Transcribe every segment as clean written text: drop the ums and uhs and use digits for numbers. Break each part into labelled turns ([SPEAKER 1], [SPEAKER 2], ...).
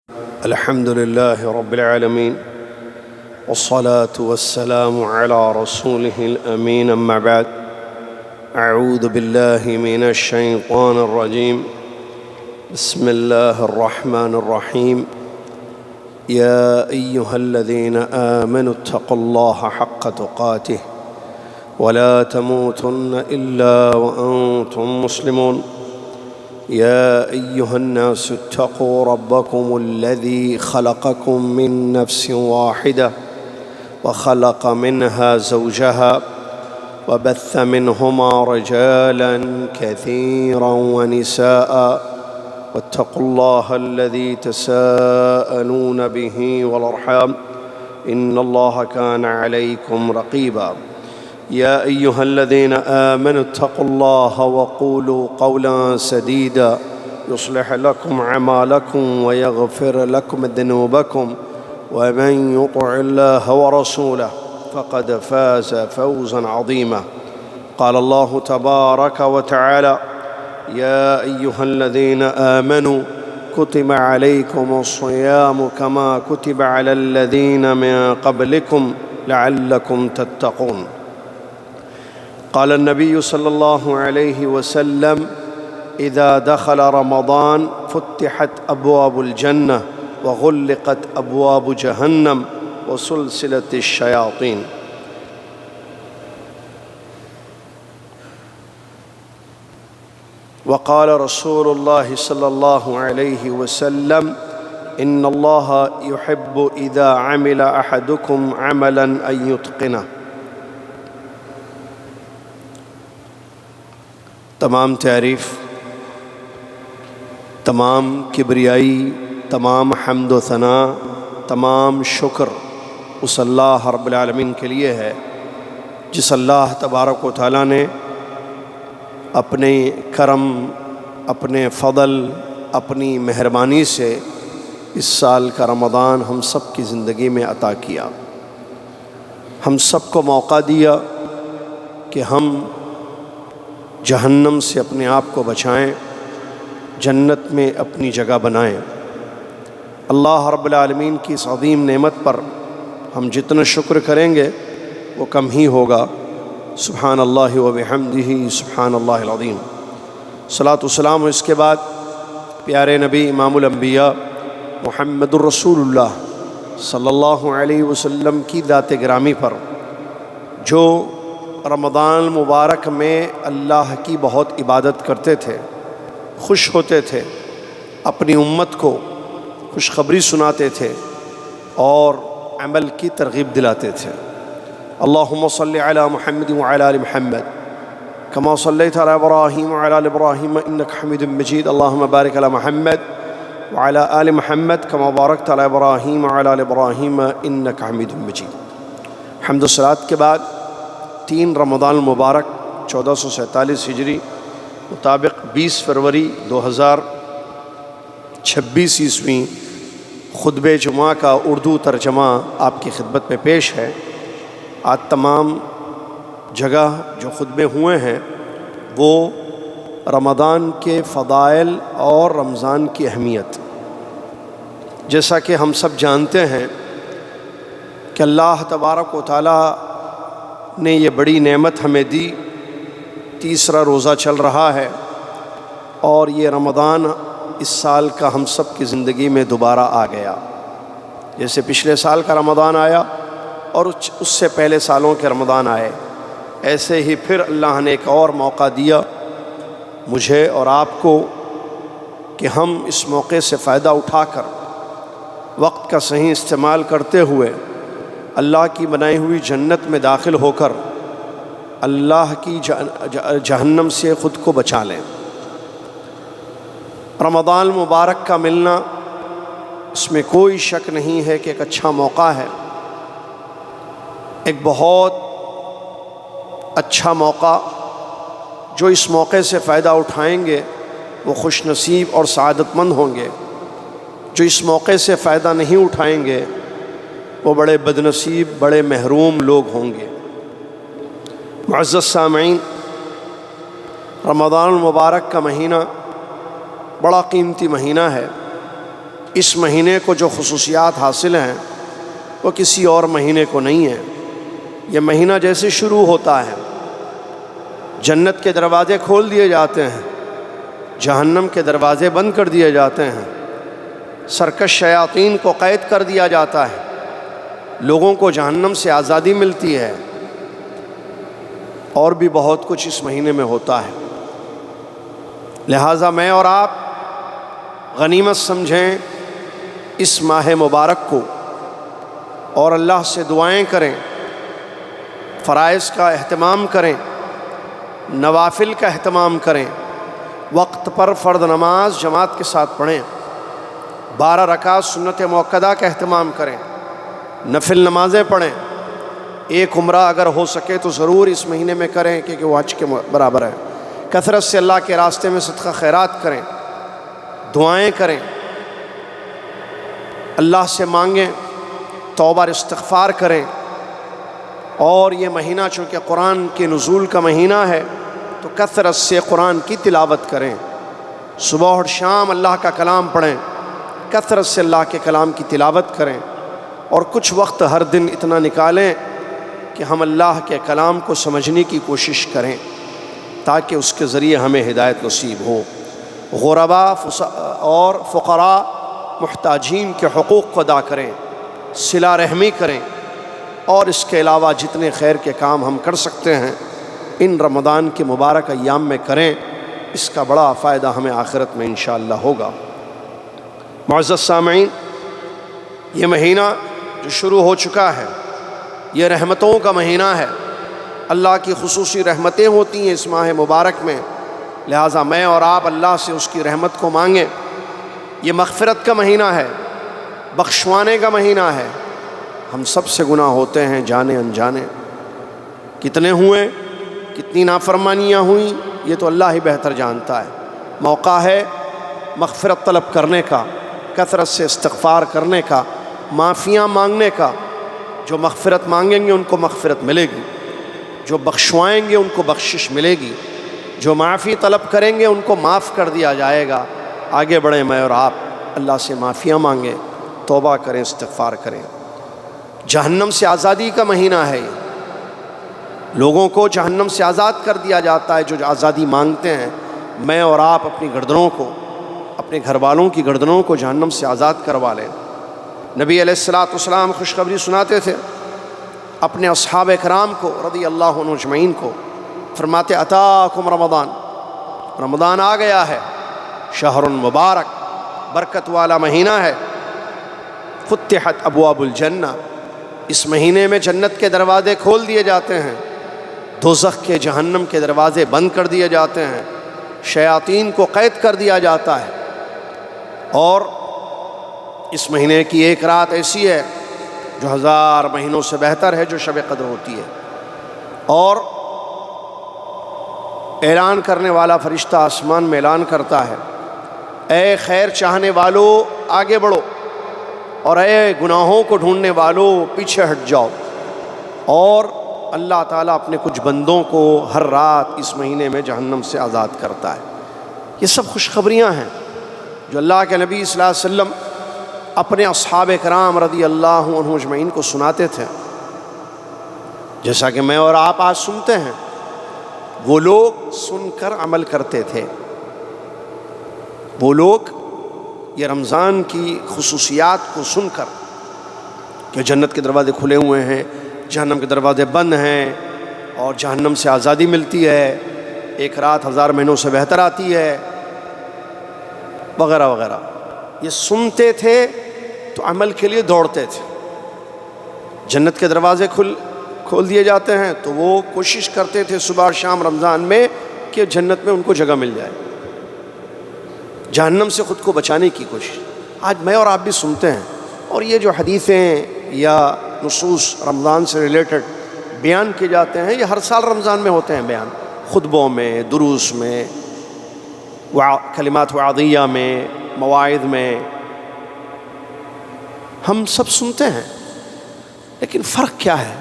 [SPEAKER 1] الحمد لله رب العالمين والصلاة والسلام على رسوله الأمين، أما بعد. أعوذ بالله من الشيطان الرجيم. بسم الله الرحمن الرحيم. يا أيها الذين آمنوا اتقوا الله حق تقاته ولا تموتن إلا وأنتم مسلمون. يا أيها الناس اتقوا ربكم الذي خلقكم من نفس واحدة وخلق منها زوجها وبث منهما رجالا كثيرا ونساء واتقوا الله الذي تساءلون به والأرحام إن الله كان عليكم رقيبا. يا أيها الذين آمنوا اتقوا الله وقولوا قولا سديدا يصلح لكم أعمالكم ويغفر لكم ذنوبكم ومن يطع الله ورسوله فقد فاز فوزا عظيما. قال الله تبارك وتعالى: يا أيها الذين آمنوا كتب عليكم الصيام كما كتب على الذين من قبلكم لعلكم تتقون. قال النبي صلى الله عليه وسلم: إذا دخل رمضان فتحت أبواب الجنة وغلقت أبواب جهنم وسلسلة الشياطين. وقال رسول الله صلى الله عليه وسلم: إن الله يحب إذا عمل أحدكم عملا أن يتقنه. تمام تعریف، تمام کبریائی، تمام حمد و ثنا، تمام شکر اس اللہ رب العالمین کے لیے ہے جس اللہ تبارک و تعالیٰ نے اپنے کرم، اپنے فضل، اپنی مہربانی سے اس سال کا رمضان ہم سب کی زندگی میں عطا کیا. ہم سب کو موقع دیا کہ ہم جہنم سے اپنے آپ کو بچائیں، جنت میں اپنی جگہ بنائیں. اللہ رب العالمین کی اس عظیم نعمت پر ہم جتنا شکر کریں گے وہ کم ہی ہوگا. سبحان اللہ و بحمدہ سبحان اللہ العظیم. صلاۃ والسلام اس کے بعد پیارے نبی امام الانبیاء محمد الرسول اللہ صلی اللہ علیہ وسلم کی ذات گرامی پر، جو رمضان المبارک میں اللہ کی بہت عبادت کرتے تھے، خوش ہوتے تھے، اپنی امت کو خوشخبری سناتے تھے اور عمل کی ترغیب دلاتے تھے. اللہم صلی علی محمد وعلی آل محمد کما صلیت علی ابراہیم وعلی آل ابراہیم انک حمید مجید. اللہم بارک علی محمد وعلی آل محمد کما بارکت علی ابراہیم وعلی آل ابراہیم انک حمید مجید. حمد و صلوات کے بعد 3 رمضان المبارک 1447 ہجری مطابق 20 فروری 2026 عیسوی خطبہ جمعہ کا اردو ترجمہ آپ کی خدمت میں پیش ہے. آج تمام جگہ جو خطبے ہوئے ہیں وہ رمضان کے فضائل اور رمضان کی اہمیت. جیسا کہ ہم سب جانتے ہیں کہ اللہ تبارک و تعالیٰ نے یہ بڑی نعمت ہمیں دی. تیسرا روزہ چل رہا ہے اور یہ رمضان اس سال کا ہم سب کی زندگی میں دوبارہ آ گیا. جیسے پچھلے سال کا رمضان آیا اور اس سے پہلے سالوں کے رمضان آئے، ایسے ہی پھر اللہ نے ایک اور موقع دیا مجھے اور آپ کو کہ ہم اس موقع سے فائدہ اٹھا کر وقت کا صحیح استعمال کرتے ہوئے اللہ کی بنائی ہوئی جنت میں داخل ہو کر اللہ کی جہنم سے خود کو بچا لیں. رمضان المبارک کا ملنا اس میں کوئی شک نہیں ہے کہ ایک اچھا موقع ہے، ایک بہت اچھا موقع. جو اس موقع سے فائدہ اٹھائیں گے وہ خوش نصیب اور سعادت مند ہوں گے. جو اس موقع سے فائدہ نہیں اٹھائیں گے وہ بڑے بدنصیب، بڑے محروم لوگ ہوں گے. معزز سامعین، رمضان المبارک کا مہینہ بڑا قیمتی مہینہ ہے. اس مہینے کو جو خصوصیات حاصل ہیں وہ کسی اور مہینے کو نہیں ہے۔ یہ مہینہ جیسے شروع ہوتا ہے جنت کے دروازے کھول دیے جاتے ہیں، جہنم کے دروازے بند کر دیے جاتے ہیں، سرکش شیاطین کو قید کر دیا جاتا ہے، لوگوں کو جہنم سے آزادی ملتی ہے، اور بھی بہت کچھ اس مہینے میں ہوتا ہے۔ لہٰذا میں اور آپ غنیمت سمجھیں اس ماہ مبارک کو، اور اللہ سے دعائیں کریں، فرائض کا اہتمام کریں، نوافل کا اہتمام کریں، وقت پر فرض نماز جماعت کے ساتھ پڑھیں، 12 رکعت سنت مؤکدہ کا اہتمام کریں، نفل نمازیں پڑھیں، ایک عمرہ اگر ہو سکے تو ضرور اس مہینے میں کریں کیونکہ وہ حج کے برابر ہے۔ کثرت سے اللہ کے راستے میں صدقہ خیرات کریں، دعائیں کریں، اللہ سے مانگیں، توبہ اور استغفار کریں۔ اور یہ مہینہ چونکہ قرآن کے نزول کا مہینہ ہے تو کثرت سے قرآن کی تلاوت کریں، صبح اور شام اللہ کا کلام پڑھیں، کثرت سے اللہ کے کلام کی تلاوت کریں، اور کچھ وقت ہر دن اتنا نکالیں کہ ہم اللہ کے کلام کو سمجھنے کی کوشش کریں تاکہ اس کے ذریعے ہمیں ہدایت نصیب ہو۔ غربا اور فقراء محتاجین کے حقوق کو ادا کریں، صلہ رحمی کریں، اور اس کے علاوہ جتنے خیر کے کام ہم کر سکتے ہیں ان رمضان کے مبارک ایام میں کریں، اس کا بڑا فائدہ ہمیں آخرت میں انشاءاللہ ہوگا۔ معزز سامعین، یہ مہینہ جو شروع ہو چکا ہے یہ رحمتوں کا مہینہ ہے، اللہ کی خصوصی رحمتیں ہوتی ہیں اس ماہ مبارک میں، لہٰذا میں اور آپ اللہ سے اس کی رحمت کو مانگیں۔ یہ مغفرت کا مہینہ ہے، بخشوانے کا مہینہ ہے۔ ہم سب سے گناہ ہوتے ہیں جانے انجانے، کتنے ہوئے، کتنی نافرمانیاں ہوئیں یہ تو اللہ ہی بہتر جانتا ہے۔ موقع ہے مغفرت طلب کرنے کا، کثرت سے استغفار کرنے کا، معافیاں مانگنے کا۔ جو مغفرت مانگیں گے ان کو مغفرت ملے گی، جو بخشوائیں گے ان کو بخشش ملے گی، جو معافی طلب کریں گے ان کو معاف کر دیا جائے گا۔ آگے بڑھیں میں اور آپ، اللہ سے معافیاں مانگیں، توبہ کریں، استغفار کریں۔ جہنم سے آزادی کا مہینہ ہے یہ، لوگوں کو جہنم سے آزاد کر دیا جاتا ہے جو آزادی مانگتے ہیں۔ میں اور آپ اپنی گردنوں کو، اپنے گھر والوں کی گردنوں کو جہنم سے آزاد کروا لیں۔ نبی علیہ السلام خوشخبری سناتے تھے اپنے اصحاب کرام کو رضی اللہ عنہ اجمعین کو، فرماتے اتاکم رمضان، رمضان آ گیا ہے، شہر مبارک، برکت والا مہینہ ہے، فتحت ابواب الجنہ، اس مہینے میں جنت کے دروازے کھول دیے جاتے ہیں، دوزخ کے، جہنم کے دروازے بند کر دیے جاتے ہیں، شیاطین کو قید کر دیا جاتا ہے، اور اس مہینے کی ایک رات ایسی ہے جو 1000 مہینوں سے بہتر ہے، جو شب قدر ہوتی ہے۔ اور اعلان کرنے والا فرشتہ آسمان میں اعلان کرتا ہے، اے خیر چاہنے والو آگے بڑھو، اور اے گناہوں کو ڈھونڈنے والو پیچھے ہٹ جاؤ۔ اور اللہ تعالیٰ اپنے کچھ بندوں کو ہر رات اس مہینے میں جہنم سے آزاد کرتا ہے۔ یہ سب خوشخبریاں ہیں جو اللہ کے نبی صلی اللہ علیہ وسلم اپنے اصحاب کرام رضی اللہ عنہ اجمعین کو سناتے تھے، جیسا کہ میں اور آپ آج سنتے ہیں۔ وہ لوگ سن کر عمل کرتے تھے، وہ لوگ یہ رمضان کی خصوصیات کو سن کر کہ جنت کے دروازے کھلے ہوئے ہیں، جہنم کے دروازے بند ہیں، اور جہنم سے آزادی ملتی ہے، ایک رات 1000 مہینوں سے بہتر آتی ہے، وغیرہ وغیرہ، یہ سنتے تھے تو عمل کے لیے دوڑتے تھے۔ جنت کے دروازے کھول دیے جاتے ہیں تو وہ کوشش کرتے تھے صبح اور شام رمضان میں کہ جنت میں ان کو جگہ مل جائے، جہنم سے خود کو بچانے کی کوشش۔ آج میں اور آپ بھی سنتے ہیں، اور یہ جو حدیثیں یا نصوص رمضان سے ریلیٹڈ بیان کیے جاتے ہیں، یہ ہر سال رمضان میں ہوتے ہیں بیان، خطبوں میں، دروس میں، کلمات وعظیہ میں، مواعظ میں، ہم سب سنتے ہیں۔ لیکن فرق کیا ہے؟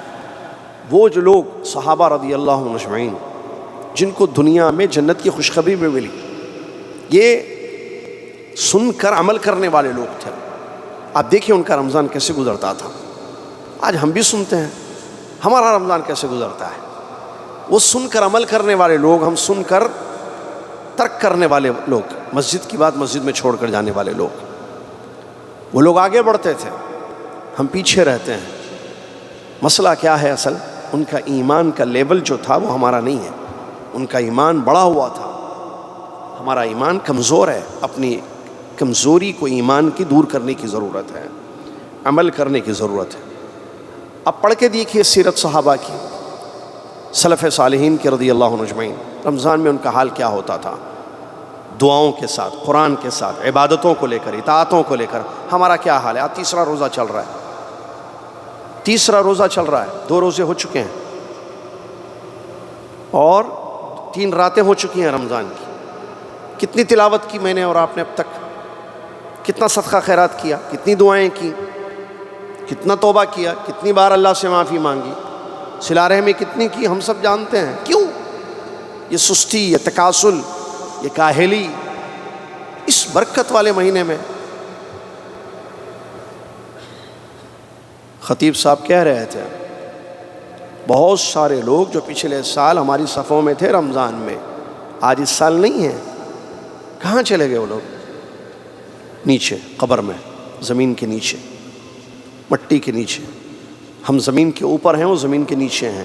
[SPEAKER 1] وہ جو لوگ صحابہ رضی اللہ عنہ اجمعین جن کو دنیا میں جنت کی خوشخبری بھی ملی، یہ سن کر عمل کرنے والے لوگ تھے۔ آپ دیکھیں ان کا رمضان کیسے گزرتا تھا۔ آج ہم بھی سنتے ہیں، ہمارا رمضان کیسے گزرتا ہے۔ وہ سن کر عمل کرنے والے لوگ، ہم سن کر ترک کرنے والے لوگ، مسجد کی بات مسجد میں چھوڑ کر جانے والے لوگ۔ وہ لوگ آگے بڑھتے تھے، ہم پیچھے رہتے ہیں۔ مسئلہ کیا ہے؟ اصل ان کا ایمان کا لیول جو تھا وہ ہمارا نہیں ہے۔ ان کا ایمان بڑا ہوا تھا، ہمارا ایمان کمزور ہے۔ اپنی کمزوری کو ایمان کی دور کرنے کی ضرورت ہے، عمل کرنے کی ضرورت ہے۔ اب پڑھ کے دیکھیے سیرت صحابہ کی، سلف صالحین کے رضی اللہ عنہم اجمعین۔ رمضان میں ان کا حال کیا ہوتا تھا؟ دعاؤں کے ساتھ، قرآن کے ساتھ، عبادتوں کو لے کر، اطاعتوں کو لے کر۔ ہمارا کیا حال ہے؟ آج تیسرا روزہ چل رہا ہے، تیسرا روزہ چل رہا ہے، 2 روزے ہو چکے ہیں اور 3 راتیں ہو چکی ہیں رمضان کی۔ کتنی تلاوت کی میں نے اور آپ نے اب تک؟ کتنا صدقہ خیرات کیا؟ کتنی دعائیں کی؟ کتنا توبہ کیا؟ کتنی بار اللہ سے معافی مانگی؟ صلہ رحمی کتنی کی؟ ہم سب جانتے ہیں۔ کیوں یہ سستی، یہ تکاسل، یہ کاہلی اس برکت والے مہینے میں؟ خطیب صاحب کہہ رہے تھے بہت سارے لوگ جو پچھلے سال ہماری صفوں میں تھے رمضان میں، آج اس سال نہیں ہیں۔ کہاں چلے گئے وہ لوگ؟ نیچے قبر میں، زمین کے نیچے، مٹی کے نیچے۔ ہم زمین کے اوپر ہیں، وہ زمین کے نیچے ہیں۔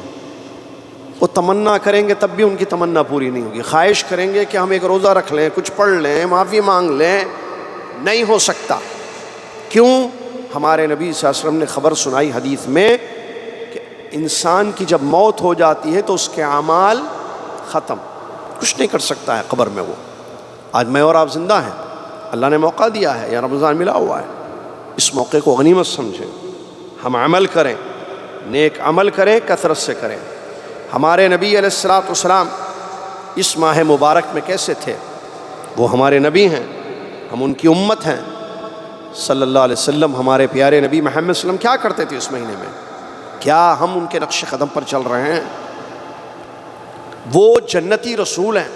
[SPEAKER 1] وہ تمنا کریں گے تب بھی ان کی تمنا پوری نہیں ہوگی۔ خواہش کریں گے کہ ہم ایک روزہ رکھ لیں، کچھ پڑھ لیں، معافی مانگ لیں، نہیں ہو سکتا۔ کیوں؟ ہمارے نبی صلی اللہ علیہ وسلم نے خبر سنائی حدیث میں کہ انسان کی جب موت ہو جاتی ہے تو اس کے اعمال ختم، کچھ نہیں کر سکتا ہے قبر میں وہ۔ آج میں اور آپ زندہ ہیں، اللہ نے موقع دیا ہے، یا رمضان ملا ہوا ہے، اس موقع کو غنیمت سمجھیں۔ ہم عمل کریں، نیک عمل کریں، کثرت سے کریں۔ ہمارے نبی علیہ الصلوۃ والسلام اس ماہ مبارک میں کیسے تھے؟ وہ ہمارے نبی ہیں، ہم ان کی امت ہیں۔ صلی اللہ علیہ وسلم، ہمارے پیارے نبی محمد صلی اللہ علیہ وسلم کیا کرتے تھے اس مہینے میں؟ کیا ہم ان کے نقش قدم پر چل رہے ہیں؟ وہ جنتی رسول ہیں،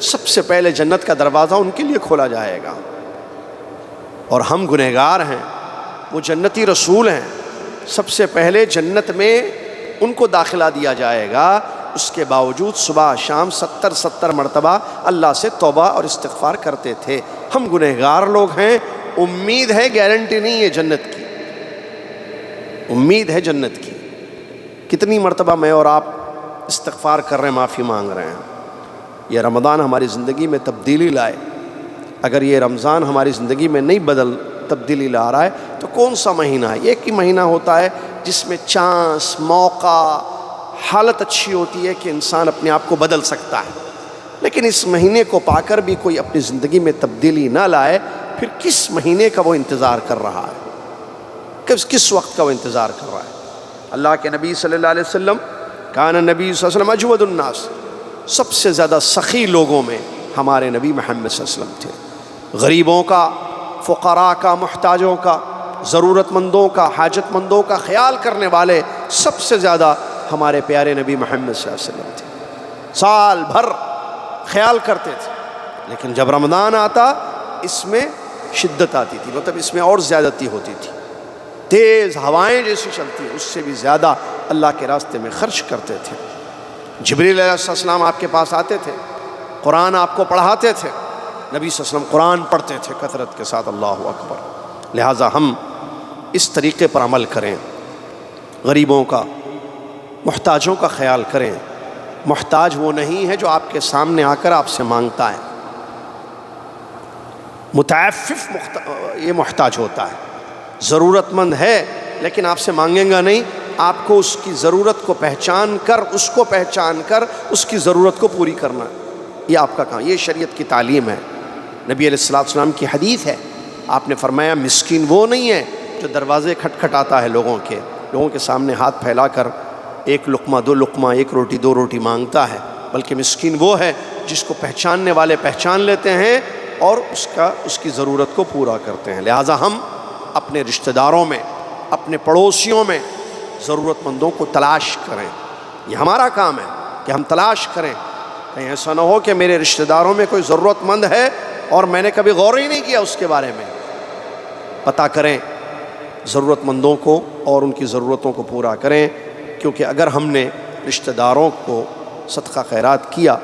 [SPEAKER 1] سب سے پہلے جنت کا دروازہ ان کے لیے کھولا جائے گا، اور ہم گنہگار ہیں۔ وہ جنتی رسول ہیں، سب سے پہلے جنت میں ان کو داخلہ دیا جائے گا۔ اس کے باوجود صبح شام 70 مرتبہ اللہ سے توبہ اور استغفار کرتے تھے۔ ہم گنہگار لوگ ہیں، امید ہے، گارنٹی نہیں ہے جنت کی، امید ہے جنت کی۔ کتنی مرتبہ میں اور آپ استغفار کر رہے ہیں، معافی مانگ رہے ہیں۔ یہ رمضان ہماری زندگی میں تبدیلی لائے۔ اگر یہ رمضان ہماری زندگی میں نہیں تبدیلی لا رہا ہے تو کون سا مہینہ ہے؟ ایک ہی مہینہ ہوتا ہے جس میں چانس، موقع، حالت اچھی ہوتی ہے کہ انسان اپنے آپ کو بدل سکتا ہے۔ لیکن اس مہینے کو پا کر بھی کوئی اپنی زندگی میں تبدیلی نہ لائے، پھر کس مہینے کا وہ انتظار کر رہا ہے؟ کس وقت کا وہ انتظار کر رہا ہے؟ اللہ کے نبی صلی اللہ علیہ وسلم، کان نبی صلی اللہ علیہ وسلم اجود الناس، سب سے زیادہ سخی لوگوں میں ہمارے نبی محمد صلی اللہ علیہ وسلم تھے۔ غریبوں کا، فقراء کا، محتاجوں کا، ضرورت مندوں کا، حاجت مندوں کا خیال کرنے والے سب سے زیادہ ہمارے پیارے نبی محمد صلی اللہ علیہ وسلم تھے۔ سال بھر خیال کرتے تھے، لیکن جب رمضان آتا اس میں شدت آتی تھی، مطلب اس میں اور زیادتی ہوتی تھی۔ تیز ہوائیں جیسی چلتی ہیں، اس سے بھی زیادہ اللہ کے راستے میں خرچ کرتے تھے۔ جبریل علیہ السلام آپ کے پاس آتے تھے، قرآن آپ کو پڑھاتے تھے، نبی صلی اللہ علیہ وسلم قرآن پڑھتے تھے کثرت کے ساتھ۔ اللہ اکبر۔ لہٰذا ہم اس طریقے پر عمل کریں، غریبوں کا، محتاجوں کا خیال کریں۔ محتاج وہ نہیں ہے جو آپ کے سامنے آ کر آپ سے مانگتا ہے، متعفف یہ محتاج ہوتا ہے۔ ضرورت مند ہے لیکن آپ سے مانگے گا نہیں، آپ کو اس کی ضرورت کو پہچان کر، اس کو پہچان کر اس کی ضرورت کو پوری کرنا، یہ آپ کا کام، یہ شریعت کی تعلیم ہے۔ نبی علیہ السلام کی حدیث ہے، آپ نے فرمایا مسکین وہ نہیں ہے جو دروازے کھٹکھٹاتا ہے لوگوں کے سامنے ہاتھ پھیلا کر 1 لقمہ 2 لقمہ، 1 روٹی 2 روٹی مانگتا ہے، بلکہ مسکین وہ ہے جس کو پہچاننے والے پہچان لیتے ہیں اور اس کی ضرورت کو پورا کرتے ہیں۔ لہٰذا ہم اپنے رشتہ داروں میں، اپنے پڑوسیوں میں ضرورت مندوں کو تلاش کریں۔ یہ ہمارا کام ہے کہ ہم تلاش کریں۔ کہیں ایسا نہ ہو کہ میرے رشتہ داروں میں کوئی ضرورت مند ہے اور میں نے کبھی غور ہی نہیں کیا اس کے بارے میں۔ پتہ کریں ضرورت مندوں کو اور ان کی ضرورتوں کو پورا کریں، کیونکہ اگر ہم نے رشتہ داروں کو صدقہ خیرات کیا،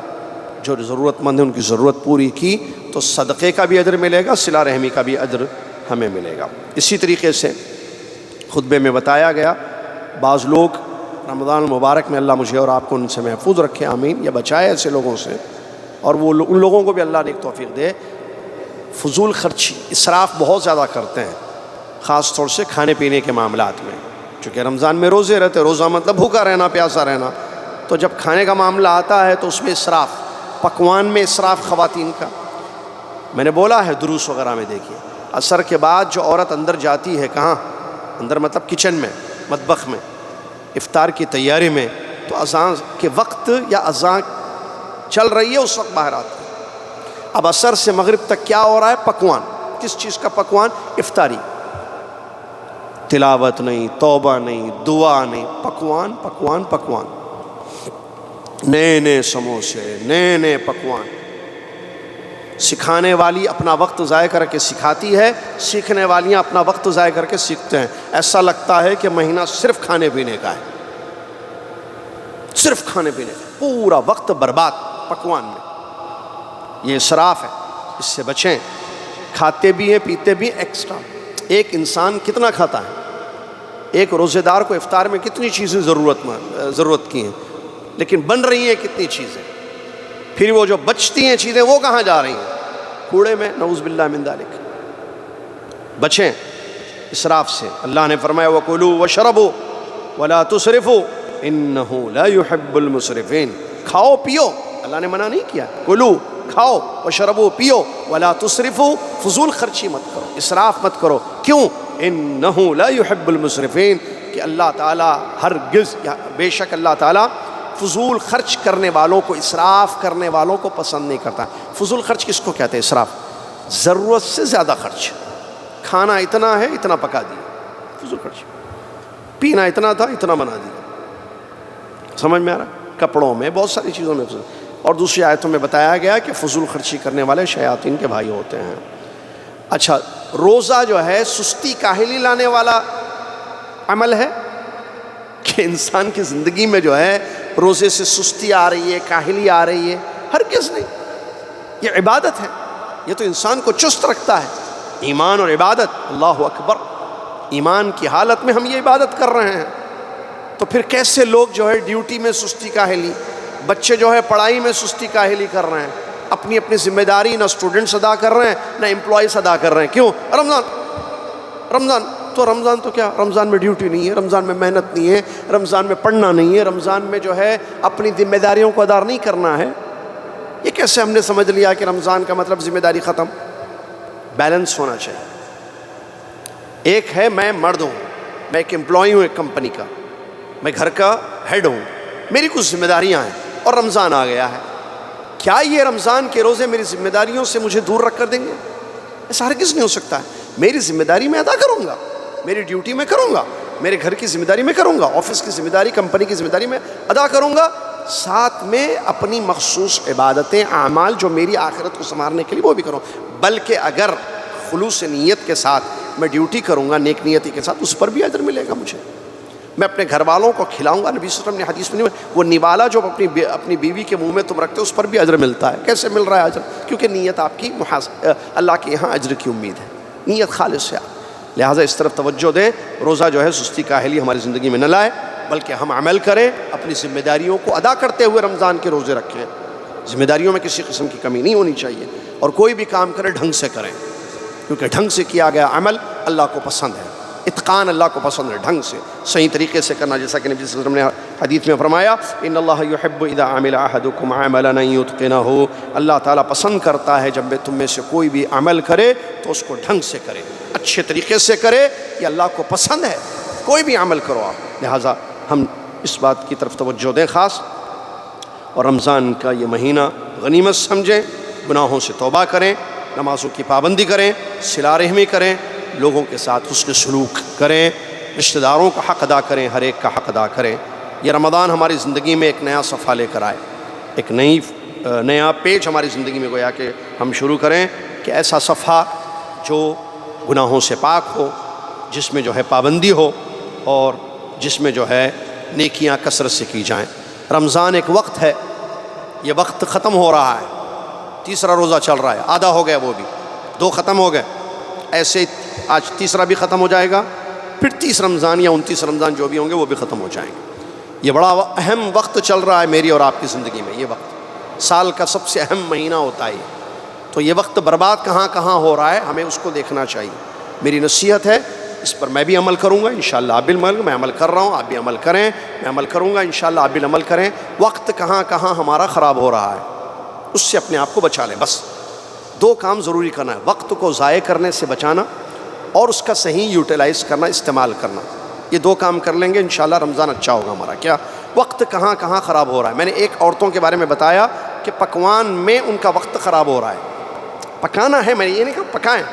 [SPEAKER 1] جو ضرورت مند ہیں ان کی ضرورت پوری کی، تو صدقے کا بھی اجر ملے گا، صلہ رحمی کا بھی اجر ہمیں ملے گا۔ اسی طریقے سے خطبے میں بتایا گیا، بعض لوگ رمضان المبارک میں اللہ مجھے اور آپ کو ان سے محفوظ رکھے، آمین، یا بچائے ایسے لوگوں سے، اور وہ ان لوگوں کو بھی اللہ نے ایک توفیق دے، فضول خرچی، اسراف بہت زیادہ کرتے ہیں، خاص طور سے کھانے پینے کے معاملات میں۔ چونکہ رمضان میں روزے رہتے، روزہ مطلب بھوکا رہنا، پیاسا رہنا، تو جب کھانے کا معاملہ آتا ہے تو اس میں اسراف، پکوان میں اسراف خواتین کا۔ میں نے بولا ہے دروس وغیرہ میں، دیکھیے عصر کے بعد جو عورت اندر جاتی ہے، کہاں اندر مطلب کچن میں، مطبخ میں، افطار کی تیاری میں، تو اذان کے وقت یا اذان چل رہی ہے اس وقت باہر آتی ہے۔ اب عصر سے مغرب تک کیا ہو رہا ہے؟ پکوان۔ کس چیز کا پکوان؟ افطاری۔ تلاوت نہیں، توبہ نہیں، دعا نہیں، پکوان پکوان پکوان، نئے نئے سموسے، نئے نئے پکوان۔ سکھانے والی اپنا وقت ضائع کر کے سکھاتی ہے، سیکھنے والیاں اپنا وقت ضائع کر کے سیکھتے ہیں۔ ایسا لگتا ہے کہ مہینہ صرف کھانے پینے کا ہے، صرف کھانے پینے کا، پورا وقت برباد پکوان میں۔ یہ اسراف ہے، اس سے بچیں۔ کھاتے بھی ہیں، پیتے بھی ایکسٹرا۔ ایک انسان کتنا کھاتا ہے؟ ایک روزے دار کو افطار میں کتنی چیزیں ضرورت کی ہیں، لیکن بن رہی ہیں کتنی چیزیں، پھر وہ جو بچتی ہیں چیزیں وہ کہاں جا رہی ہیں؟ کوڑے میں، نعوذ باللہ من ذالک۔ بچیں اسراف سے۔ اللہ نے فرمایا وَكُلُوا وَاشْرَبُوا وَلَا تُسْرِفُوا إِنَّهُ لَا يُحِبُّ الْمُسْرِفِينَ۔ کھاؤ پیو، اللہ نے منع نہیں کیا، کلو کھاؤ، وشربو پیو، ولا تسرفو، فضول خرچی مت کرو، اسراف مت کرو۔ کیوں؟ انہ لا يحب المسرفین، کہ اللہ تعالیٰ ہرگز، بے شک اللہ تعالیٰ فضول خرچ کرنے والوں کو، اسراف کرنے والوں کو پسند نہیں کرتا۔ فضول خرچ کس کو کہتے ہیں؟ اسراف، ضرورت سے زیادہ خرچ۔ کھانا اتنا ہے، اتنا پکا دیا، فضول خرچ۔ پینا اتنا تھا، اتنا بنا دیا۔ سمجھ میں آ رہا ہے؟ کپڑوں میں، بہت ساری چیزوں میں فضول۔ اور دوسری آیتوں میں بتایا گیا کہ فضول خرچی کرنے والے شیاطین کے بھائی ہوتے ہیں۔ اچھا، روزہ جو ہے سستی کاہلی لانے والا عمل ہے کہ انسان کی زندگی میں جو ہے روزے سے سستی آ رہی ہے، کاہلی آ رہی ہے؟ ہرگز نہیں، یہ عبادت ہے، یہ تو انسان کو چست رکھتا ہے۔ ایمان اور عبادت، اللہ اکبر، ایمان کی حالت میں ہم یہ عبادت کر رہے ہیں، تو پھر کیسے لوگ جو ہے ڈیوٹی میں سستی کاہلی، بچے جو ہے پڑھائی میں سستی کاہلی کر رہے ہیں، اپنی اپنی ذمہ داری نہ اسٹوڈنٹس ادا کر رہے ہیں نہ امپلائیز ادا کر رہے ہیں۔ کیوں؟ رمضان تو کیا، رمضان میں ڈیوٹی نہیں ہے، رمضان میں محنت نہیں ہے، رمضان میں پڑھنا نہیں ہے، رمضان میں جو ہے اپنی ذمہ داریوں کو ادا نہیں کرنا ہے۔ یہ کیسے ہم نے سمجھ لیا کہ رمضان کا مطلب ذمہ داری ختم؟ بیلنس ہونا چاہیے۔ ایک ہے میں مرد ہوں، میں ایک امپلائی ہوں ایک کمپنی کا، میں گھر کا ہیڈ ہوں، میری کچھ ذمہ داریاں ہیں، اور رمضان آ گیا ہے، کیا یہ رمضان کے روزے میری ذمہ داریوں سے مجھے دور رکھ کر دیں گے؟ ایسا ہرگز نہیں ہو سکتا ہے۔ میری ذمہ داری میں ادا کروں گا، میری ڈیوٹی میں کروں گا، میرے گھر کی ذمہ داری میں کروں گا، آفس کی ذمہ داری، کمپنی کی ذمہ داری میں ادا کروں گا، ساتھ میں اپنی مخصوص عبادتیں، اعمال جو میری آخرت کو سنوارنے کے لیے وہ بھی کروں۔ بلکہ اگر خلوص نیت کے ساتھ میں ڈیوٹی کروں گا، نیک نیتی کے ساتھ، اس پر بھی اجر ملے گا مجھے۔ میں اپنے گھر والوں کو کھلاؤں گا، نبی صلی اللہ علیہ وسلم نے حدیث میں وہ نوالا جو اپنی بیوی کے منہ میں تم رکھتے ہو، اس پر بھی اجر ملتا ہے۔ کیسے مل رہا ہے اجر؟ کیونکہ نیت آپ کی اللہ کے یہاں اجر کی امید ہے، نیت خالص ہے۔ لہٰذا اس طرف توجہ دیں، روزہ جو ہے سستی کاہلی ہماری زندگی میں نہ لائے، بلکہ ہم عمل کریں، اپنی ذمہ داریوں کو ادا کرتے ہوئے رمضان کے روزے رکھیں۔ ذمہ داریوں میں کسی قسم کی کمی نہیں ہونی چاہیے، اور کوئی بھی کام کریں ڈھنگ سے کریں، کیونکہ ڈھنگ سے کیا گیا عمل اللہ کو پسند ہے، اتقان اللہ کو پسند ہے، ڈھنگ سے صحیح طریقے سے کرنا، جیسا کہ نبی صلی اللہ علیہ وسلم نے حدیث میں فرمایا ان اللہ یحب اذا عمل احدکم عملا ان یتقنہ، اللہ تعالیٰ پسند کرتا ہے جب تم میں سے کوئی بھی عمل کرے تو اس کو ڈھنگ سے کرے، اچھے طریقے سے کرے، یہ اللہ کو پسند ہے۔ کوئی بھی عمل کرو آپ، لہٰذا ہم اس بات کی طرف توجہ دیں خاص، اور رمضان کا یہ مہینہ غنیمت سمجھیں، گناہوں سے توبہ کریں، نمازوں کی پابندی کریں، صلہ رحمی کریں، لوگوں کے ساتھ حسن سلوک کریں، رشتہ داروں کا حق ادا کریں، ہر ایک کا حق ادا کریں۔ یہ رمضان ہماری زندگی میں ایک نیا صفحہ لے کر آئے، ایک نیا پیج ہماری زندگی میں گویا کہ ہم شروع کریں، کہ ایسا صفحہ جو گناہوں سے پاک ہو، جس میں جو ہے پابندی ہو اور جس میں جو ہے نیکیاں کثرت سے کی جائیں۔ رمضان ایک وقت ہے، یہ وقت ختم ہو رہا ہے، تیسرا روزہ چل رہا ہے، آدھا ہو گیا، وہ بھی 2 ختم ہو گئے، ایسے آج تیسرا بھی ختم ہو جائے گا، پھر 30 رمضان یا 29 رمضان جو بھی ہوں گے وہ بھی ختم ہو جائیں گے۔ یہ بڑا اہم وقت چل رہا ہے میری اور آپ کی زندگی میں، یہ وقت سال کا سب سے اہم مہینہ ہوتا ہے، تو یہ وقت برباد کہاں کہاں ہو رہا ہے ہمیں اس کو دیکھنا چاہیے۔ میری نصیحت ہے، اس پر میں بھی عمل کروں گا انشاءاللہ، آپ بھی میں عمل کر رہا ہوں، آپ بھی عمل کریں، میں عمل کروں گا انشاءاللہ، آپ بھی عمل کریں۔ وقت کہاں کہاں ہمارا خراب ہو رہا ہے، اس سے اپنے آپ کو بچا لیں۔ بس 2 کام ضروری کرنا ہے، وقت کو ضائع کرنے سے بچانا اور اس کا صحیح یوٹیلائز کرنا، استعمال کرنا۔ یہ 2 کام کر لیں گے انشاءاللہ رمضان اچھا ہوگا ہمارا۔ کیا وقت کہاں کہاں خراب ہو رہا ہے؟ میں نے ایک عورتوں کے بارے میں بتایا کہ پکوان میں ان کا وقت خراب ہو رہا ہے۔ پکانا ہے، میں نے یہ نہیں کہا پکائیں،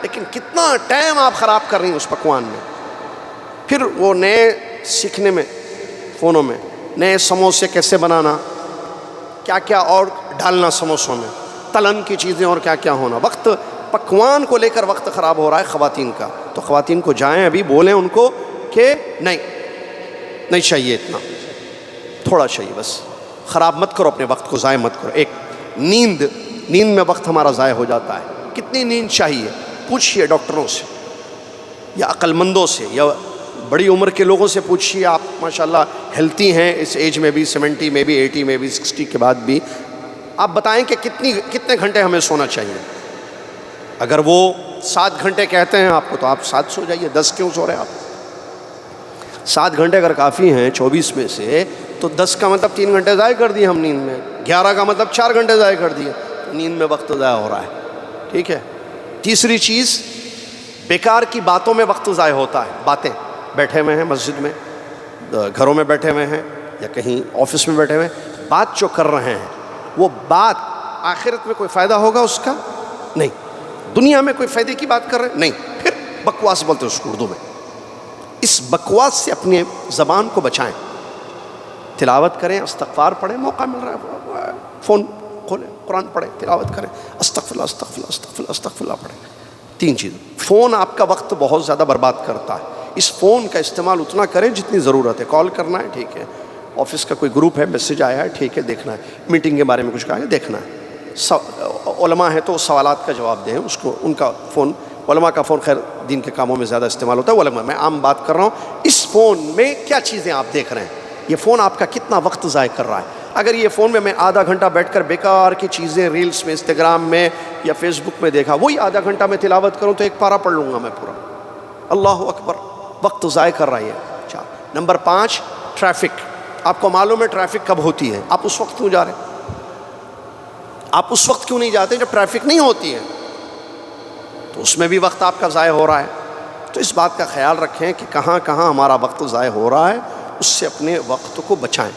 [SPEAKER 1] لیکن کتنا ٹائم آپ خراب کر رہی ہیں اس پکوان میں۔ پھر وہ نئے سیکھنے میں، فونوں میں نئے سموسے کیسے بنانا، کیا کیا اور ڈالنا سموسوں میں، تلن کی چیزیں اور کیا کیا ہونا۔ وقت پکوان کو لے کر وقت خراب ہو رہا ہے خواتین کا، تو خواتین کو جائیں ابھی بولیں ان کو کہ نہیں چاہیے، اتنا تھوڑا چاہیے، بس خراب مت کرو، اپنے وقت کو ضائع مت کرو۔ ایک نیند میں وقت ہمارا ضائع ہو جاتا ہے۔ کتنی نیند چاہیے؟ پوچھئے ڈاکٹروں سے یا عقل مندوں سے یا بڑی عمر کے لوگوں سے پوچھئے، آپ ماشاءاللہ ہیلتھی ہیں اس ایج میں بھی، 70 میں بھی، 80 میں بھی، 60 کے بعد بھی، آپ بتائیں کہ کتنے گھنٹے ہمیں سونا چاہیے۔ اگر وہ 7 گھنٹے کہتے ہیں آپ کو تو آپ 7 سو جائیے، 10 کیوں سو رہے ہیں آپ؟ 7 گھنٹے اگر کافی ہیں 24 میں سے، تو 10 کا مطلب 3 گھنٹے ضائع کر دیے ہم نیند میں، 11 کا مطلب 4 گھنٹے ضائع کر دیے، نیند میں وقت ضائع ہو رہا ہے۔ ٹھیک ہے۔ تیسری چیز، بیکار کی باتوں میں وقت ضائع ہوتا ہے۔ باتیں، بیٹھے ہوئے ہیں مسجد میں، گھروں میں بیٹھے ہوئے ہیں یا کہیں آفس میں بیٹھے ہوئے ہیں، بات جو کر رہے ہیں وہ بات آخرت میں کوئی فائدہ ہوگا اس کا؟ نہیں۔ دنیا میں کوئی فائدے کی بات کر رہے ہیں؟ نہیں، پھر بکواس بولتے ہیں اس کو اردو میں۔ اس بکواس سے اپنی زبان کو بچائیں، تلاوت کریں، استغفار پڑھیں، موقع مل رہا ہے فون کھولیں، قرآن پڑھیں، تلاوت کریں، استغفر اللہ پڑھیں۔ 3 چیز۔ فون آپ کا وقت بہت زیادہ برباد کرتا ہے، اس فون کا استعمال اتنا کریں جتنی ضرورت ہے۔ کال کرنا ہے، ٹھیک ہے، آفس کا کوئی گروپ ہے، میسج آیا ہے، ٹھیک ہے، دیکھنا ہے، میٹنگ کے بارے میں کچھ کہا ہے، دیکھنا ہے۔ علماء ہیں تو سوالات کا جواب دیں، اس کو ان کا فون، علماء کا فون خیر دین کے کاموں میں زیادہ استعمال ہوتا ہے، علماء، میں عام بات کر رہا ہوں۔ اس فون میں کیا چیزیں آپ دیکھ رہے ہیں، یہ فون آپ کا کتنا وقت ضائع کر رہا ہے۔ اگر یہ فون میں آدھا گھنٹہ بیٹھ کر بیکار کی چیزیں ریلز میں، انسٹاگرام میں یا فیس بک میں دیکھا، وہی آدھا گھنٹہ میں تلاوت کروں تو 1 پارہ پڑھ لوں گا میں پورا۔ اللہ اکبر، وقت ضائع کر رہا ہے۔ Number 5، traffic. آپ کو معلوم ہے ٹریفک کب ہوتی ہے، آپ اس وقت کیوں جا رہے ہیں؟ آپ اس وقت کیوں نہیں جاتے جب ٹریفک نہیں ہوتی ہے؟ تو اس میں بھی وقت آپ کا ضائع ہو رہا ہے۔ تو اس بات کا خیال رکھیں کہ کہاں کہاں ہمارا وقت ضائع ہو رہا ہے، اس سے اپنے وقت کو بچائیں۔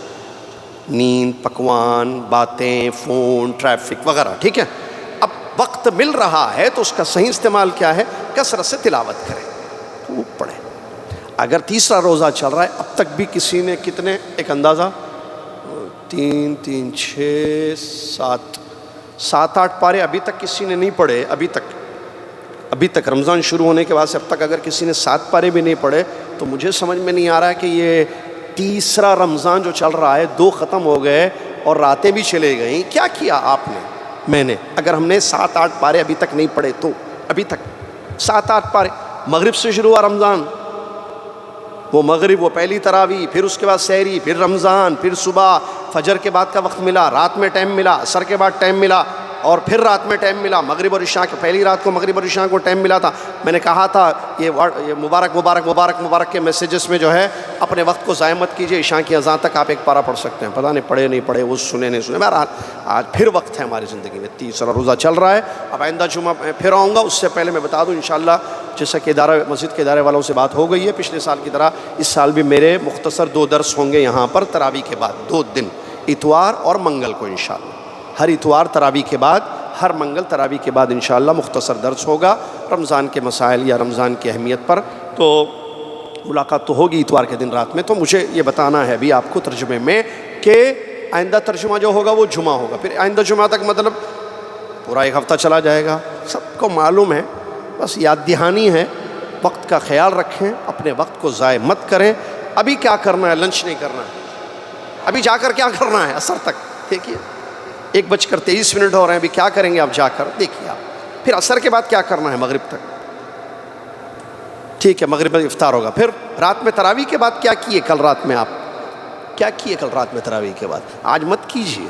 [SPEAKER 1] نیند، پکوان، باتیں، فون، ٹریفک وغیرہ، ٹھیک ہے۔ اب وقت مل رہا ہے تو اس کا صحیح استعمال کیا ہے؟ کثرت سے تلاوت کریں، خوب پڑھیں۔ اگر تیسرا روزہ چل رہا ہے، اب تک بھی کسی نے کتنے، ایک اندازہ 3 3 6 7 8 پارے ابھی تک کسی نے نہیں پڑھے، ابھی تک رمضان شروع ہونے کے بعد سے اب تک اگر کسی نے 7 پارے بھی نہیں پڑھے تو مجھے سمجھ میں نہیں آ رہا ہے کہ یہ تیسرا رمضان جو چل رہا ہے، 2 ختم ہو گئے اور راتیں بھی چلے گئیں، کیا کیا آپ نے، میں نے؟ اگر ہم نے 7 8 پارے ابھی تک نہیں پڑھے تو ابھی تک 7 8 پارے، مغرب سے شروع ہوا رمضان، وہ مغرب، وہ پہلی تراویح، پھر اس کے بعد سحری، پھر رمضان، پھر صبح، فجر کے بعد کا وقت ملا، رات میں ٹائم ملا، عصر کے بعد ٹائم ملا، اور پھر رات میں ٹائم ملا، مغرب اور عشاء کے، پہلی رات کو مغرب اور عشاء کو ٹائم ملا تھا۔ میں نے کہا تھا یہ مبارک کے میسیجز میں جو ہے اپنے وقت کو ضائع مت کیجئے، عشاء کی اذان تک آپ 1 پارہ پڑھ سکتے ہیں، پتہ نہیں پڑھے نہیں پڑھے، وہ سنے نہیں سنے۔ بہرحال آج پھر وقت ہے ہماری زندگی میں، تیسرا روزہ چل رہا ہے۔ اب آئندہ جمعہ پھر آؤں گا، اس سے پہلے میں بتا دوں انشاءاللہ، جیسا کہ مسجد کے ادارے والوں سے بات ہو گئی ہے، پچھلے سال کی طرح اس سال بھی میرے مختصر 2 درس ہوں گے یہاں پر تراویح کے بعد، 2 دن، اتوار اور منگل کو انشاءاللہ۔ ہر اتوار تراویح کے بعد، ہر منگل تراویح کے بعد انشاءاللہ مختصر درس ہوگا رمضان کے مسائل یا رمضان کی اہمیت پر۔ تو ملاقات تو ہوگی اتوار کے دن رات میں، تو مجھے یہ بتانا ہے ابھی آپ کو ترجمے میں کہ آئندہ ترجمہ جو ہوگا وہ جمعہ ہوگا، پھر آئندہ جمعہ تک مطلب پورا ایک ہفتہ چلا جائے گا، سب کو معلوم ہے، بس یاد دہانی ہے، وقت کا خیال رکھیں، اپنے وقت کو ضائع مت کریں۔ ابھی کیا کرنا ہے؟ لنچ نہیں کرنا ہے، ابھی جا کر کیا کرنا ہے؟ عصر تک دیکھیے 1:23 ہو رہے ہیں، ابھی کیا کریں گے آپ جا کر؟ دیکھیے آپ پھر عصر کے بعد کیا کرنا ہے؟ مغرب تک، ٹھیک ہے، مغرب میں افطار ہوگا۔ پھر رات میں تراویح کے بعد کیا کیے؟ کل رات میں آپ کیا کیے؟ کل رات میں تراویح کے بعد آج مت کیجیے۔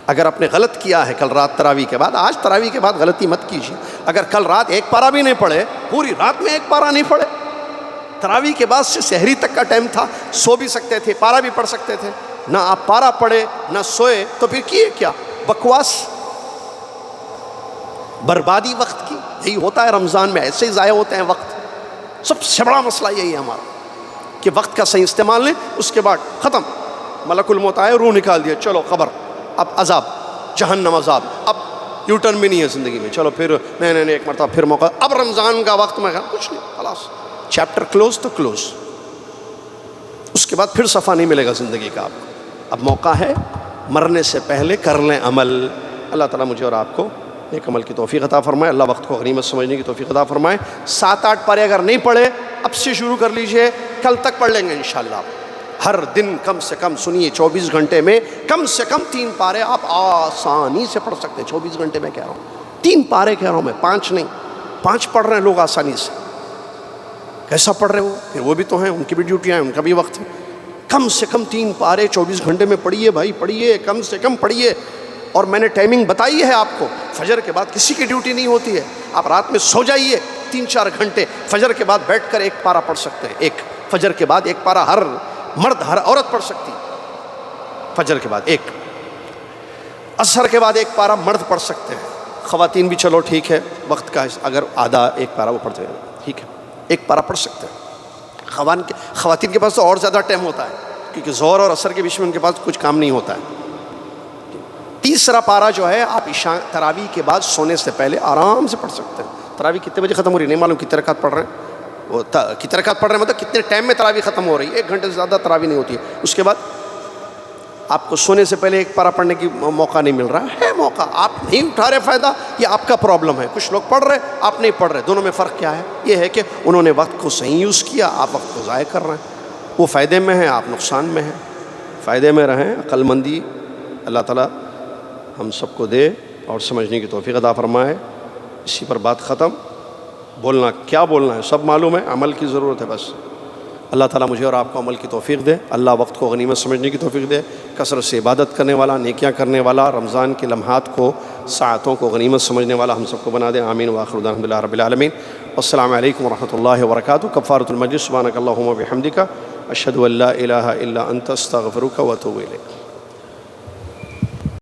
[SPEAKER 1] اگر آپ نے غلط کیا ہے کل رات تراویح کے بعد، آج تراویح کے بعد غلطی مت کیجیے۔ اگر کل رات ایک پارہ بھی نہیں پڑھے، پوری رات میں ایک پارہ نہیں پڑھے، تراویح کے بعد سے سحری تک کا ٹائم تھا، سو بھی سکتے تھے، پارہ بھی پڑھ سکتے تھے، نہ آپ پارہ پڑھے نہ سوئے، تو پھر کیے کیا؟ بکواس، بربادی وقت کی۔ یہی ہوتا ہے رمضان میں، ایسے ہی ضائع ہوتے ہیں وقت۔ سب سے بڑا مسئلہ یہی ہے ہمارا کہ وقت کا صحیح استعمال لیں، اس کے بعد ختم، ملک الموت آئے، روح نکال دیا، چلو قبر، اب عذاب، جہنم عذاب، اب یو ٹرن بھی نہیں ہے زندگی میں، چلو پھر نہیں ایک مرتبہ پھر موقع، اب رمضان کا وقت میں کچھ نہیں، خلاص چیپٹر کلوز تو کلوز، اس کے بعد پھر صفحہ نہیں ملے گا زندگی کا آپ کو۔ اب موقع ہے، مرنے سے پہلے کر لیں عمل۔ اللہ تعالیٰ مجھے اور آپ کو ایک عمل کی توفیق عطا فرمائے، اللہ وقت کو غنیمت سمجھنے کی توفیق عطا فرمائے۔ 7-8 پارے اگر نہیں پڑھے، اب سے شروع کر لیجئے، کل تک پڑھ لیں گے انشاءاللہ۔ ہر دن کم سے کم، سنیے، 24 گھنٹے میں کم سے کم 3 پارے آپ آسانی سے پڑھ سکتے ہیں۔ 24 گھنٹے میں کہہ رہا ہوں، 3 پارے کہہ رہا ہوں میں، 5 نہیں، 5 پڑھ رہے ہیں لوگ آسانی سے۔ کیسا پڑھ رہے ہو؟ پھر وہ بھی تو ہیں، ان کی بھی ڈیوٹیاں ہیں، ان کا بھی وقت ہے۔ کم سے کم 3 پارے 24 گھنٹے میں پڑھیے بھائی، پڑھیے، کم سے کم پڑھیے۔ اور میں نے ٹائمنگ بتائی ہے آپ کو، فجر کے بعد کسی کی ڈیوٹی نہیں ہوتی ہے، آپ رات میں سو جائیے 3-4 گھنٹے، فجر کے بعد بیٹھ کر 1 پارہ پڑھ سکتے ہیں۔ ایک فجر کے بعد 1 پارہ ہر مرد ہر عورت پڑھ سکتی، فجر کے بعد 1، عصر کے بعد 1 پارہ مرد پڑھ سکتے ہیں، خواتین بھی چلو ٹھیک ہے، وقت کا اگر آدھا 1 پارہ وہ پڑھتے ہیں، ٹھیک ہے، 1 پارہ پڑھ سکتے ہیں۔ خواتین کے پاس تو اور زیادہ ٹائم ہوتا ہے، کیونکہ ظہر اور عصر کے بیچ میں ان کے پاس کچھ کام نہیں ہوتا ہے۔ تیسرا پارہ جو ہے آپ عشاء تراویح کے بعد سونے سے پہلے آرام سے پڑھ سکتے ہیں۔ تراویح کتنے بجے ختم ہو رہی ہے نہیں معلوم، کتنے رکعت پڑھ رہے ہیں، وہ کتنے رکعت پڑھ رہے ہیں مطلب کتنے ٹائم میں تراویح ختم ہو رہی ہے، 1 گھنٹے سے زیادہ تراویح نہیں ہوتی ہے۔ اس کے بعد آپ کو سونے سے پہلے 1 پارہ پڑھنے کی موقع نہیں مل رہا ہے، موقع آپ نہیں اٹھا رہے فائدہ، یہ آپ کا پرابلم ہے۔ کچھ لوگ پڑھ رہے، آپ نہیں پڑھ رہے، دونوں میں فرق کیا ہے؟ یہ ہے کہ انہوں نے وقت کو صحیح یوز کیا، آپ وقت کو ضائع کر رہے ہیں، وہ فائدے میں ہیں، آپ نقصان میں ہیں۔ فائدے میں رہیں، عقل مندی اللہ تعالیٰ ہم سب کو دے اور سمجھنے کی توفیق عطا فرمائے۔ اسی پر بات ختم، بولنا کیا بولنا ہے سب معلوم ہے، عمل کی ضرورت ہے بس۔ اللہ تعالیٰ مجھے اور آپ کو عمل کی توفیق دے، اللہ وقت کو غنیمت سمجھنے کی توفیق دے، کثرت سے عبادت کرنے والا، نیکیاں کرنے والا، رمضان کے لمحات کو، ساعتوں کو غنیمت سمجھنے والا ہم سب کو بنا دے، آمین وآخر دعوانا الحمد للہ رب العالمین۔ والسلام علیکم ورحمۃ اللہ وبرکاتہ۔ کفارۃ المجلس، سبحانک اللہم وبحمدک، اشہد ان لا الہ الا انت، استغفرک واتوب الیک۔